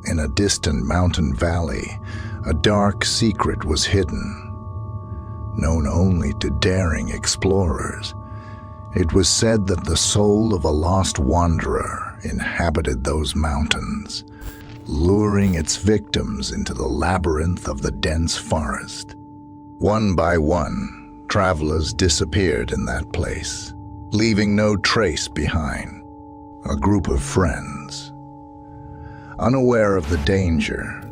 In a distant mountain valley, a dark secret was hidden, known only to daring explorers. It was said that the soul of a lost wanderer inhabited those mountains, luring its victims into the labyrinth of the dense forest. One by one, travelers disappeared in that place, leaving no trace behind. A group of friends, unaware of the danger,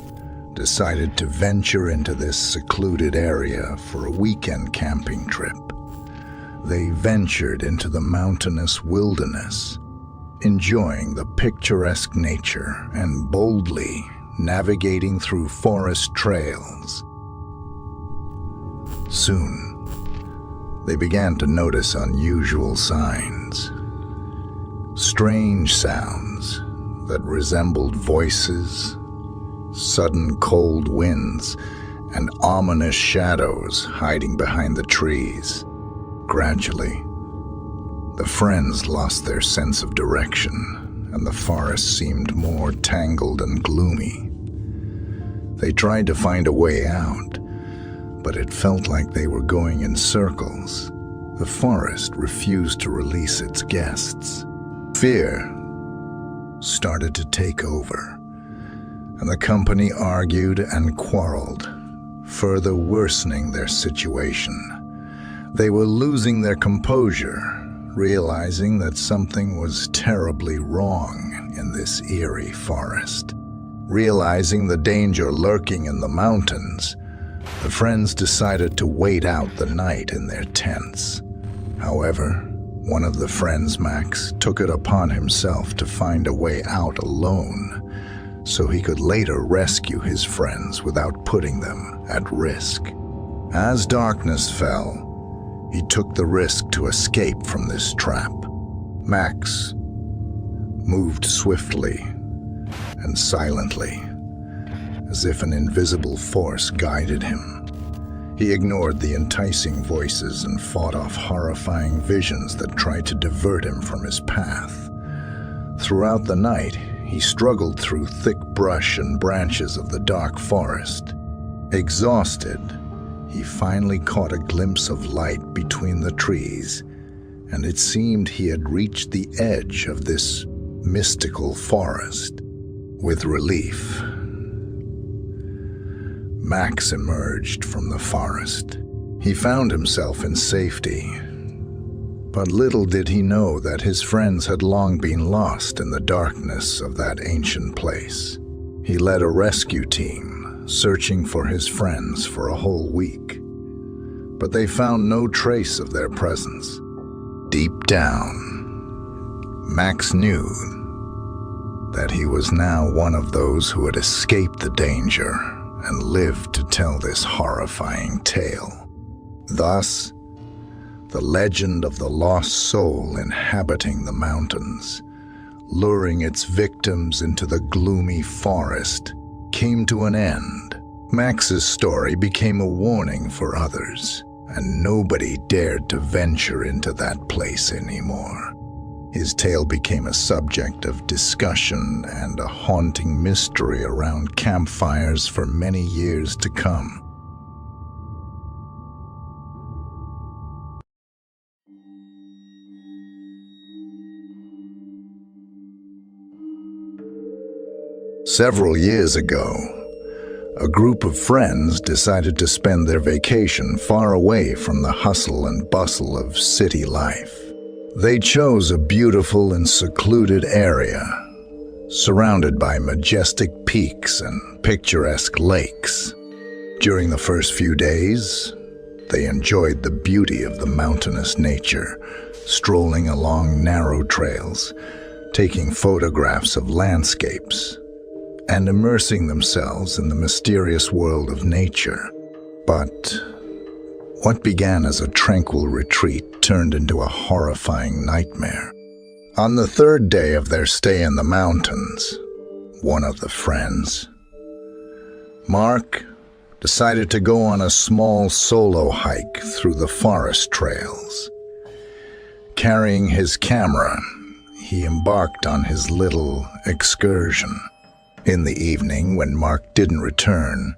decided to venture into this secluded area for a weekend camping trip. They ventured into the mountainous wilderness, enjoying the picturesque nature and boldly navigating through forest trails. Soon, they began to notice unusual signs, strange sounds that resembled voices, sudden cold winds, and ominous shadows hiding behind the trees. Gradually, the friends lost their sense of direction, and the forest seemed more tangled and gloomy. They tried to find a way out, but it felt like they were going in circles. The forest refused to release its guests. Fear started to take over, and the company argued and quarreled, further worsening their situation. They were losing their composure, realizing that something was terribly wrong in this eerie forest. Realizing the danger lurking in the mountains, the friends decided to wait out the night in their tents. However, one of the friends, Max, took it upon himself to find a way out alone, so he could later rescue his friends without putting them at risk. As darkness fell, he took the risk to escape from this trap. Max moved swiftly and silently, as if an invisible force guided him. He ignored the enticing voices and fought off horrifying visions that tried to divert him from his path. Throughout the night, he struggled through thick brush and branches of the dark forest. Exhausted, he finally caught a glimpse of light between the trees, and it seemed he had reached the edge of this mystical forest. With relief, Max emerged from the forest. He found himself in safety, but little did he know that his friends had long been lost in the darkness of that ancient place. He led a rescue team, searching for his friends for a whole week, but they found no trace of their presence. Deep down, Max knew that he was now one of those who had escaped the danger and lived to tell this horrifying tale. Thus, the legend of the lost soul inhabiting the mountains, luring its victims into the gloomy forest, came to an end. Max's story became a warning for others, and nobody dared to venture into that place anymore. His tale became a subject of discussion and a haunting mystery around campfires for many years to come. Several years ago, a group of friends decided to spend their vacation far away from the hustle and bustle of city life. They chose a beautiful and secluded area, surrounded by majestic peaks and picturesque lakes. During the first few days, they enjoyed the beauty of the mountainous nature, strolling along narrow trails, taking photographs of landscapes, and immersing themselves in the mysterious world of nature. But what began as a tranquil retreat turned into a horrifying nightmare. On the third day of their stay in the mountains, one of the friends, Mark, decided to go on a small solo hike through the forest trails. Carrying his camera, he embarked on his little excursion. In the evening, when Mark didn't return,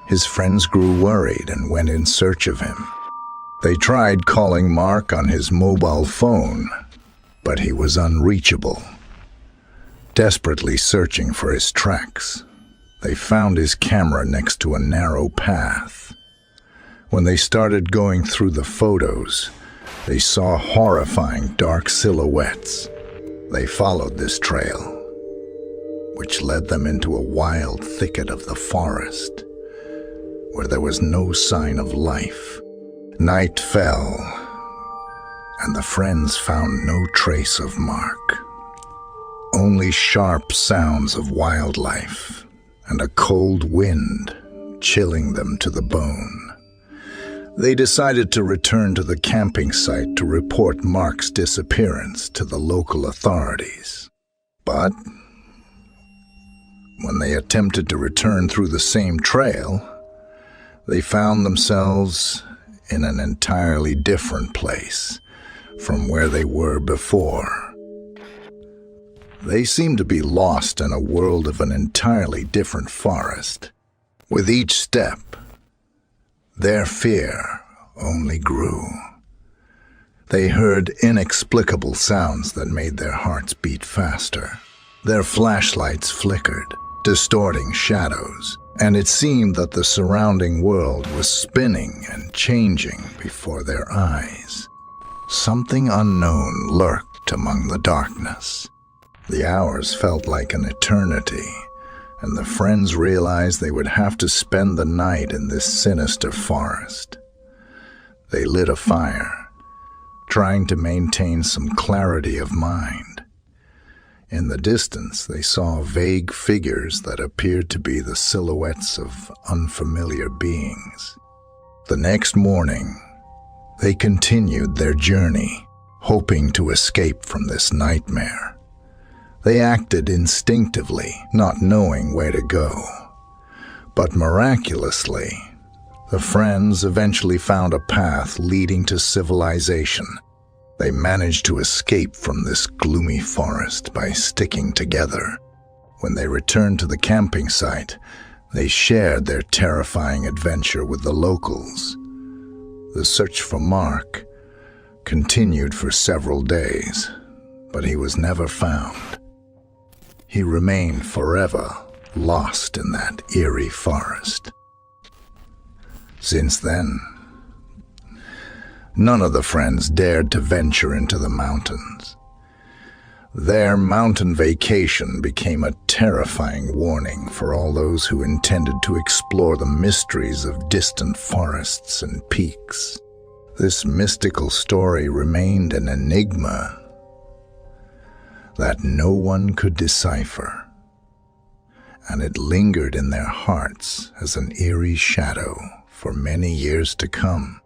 his friends grew worried and went in search of him. They tried calling Mark on his mobile phone, but he was unreachable. Desperately searching for his tracks, they found his camera next to a narrow path. When they started going through the photos, they saw horrifying dark silhouettes. They followed this trail, which led them into a wild thicket of the forest, where there was no sign of life. Night fell, and the friends found no trace of Mark. Only sharp sounds of wildlife and a cold wind chilling them to the bone. They decided to return to the camping site to report Mark's disappearance to the local authorities. But when they attempted to return through the same trail, they found themselves in an entirely different place from where they were before. They seemed to be lost in a world of an entirely different forest. With each step, their fear only grew. They heard inexplicable sounds that made their hearts beat faster. Their flashlights flickered, distorting shadows, and it seemed that the surrounding world was spinning and changing before their eyes. Something unknown lurked among the darkness. The hours felt like an eternity, and the friends realized they would have to spend the night in this sinister forest. They lit a fire, trying to maintain some clarity of mind. In the distance, they saw vague figures that appeared to be the silhouettes of unfamiliar beings. The next morning, they continued their journey, hoping to escape from this nightmare. They acted instinctively, not knowing where to go. But miraculously, the friends eventually found a path leading to civilization. They managed to escape from this gloomy forest by sticking together. When they returned to the camping site, they shared their terrifying adventure with the locals. The search for Mark continued for several days, but he was never found. He remained forever lost in that eerie forest. Since then, none of the friends dared to venture into the mountains. Their mountain vacation became a terrifying warning for all those who intended to explore the mysteries of distant forests and peaks. This mystical story remained an enigma that no one could decipher, and it lingered in their hearts as an eerie shadow for many years to come.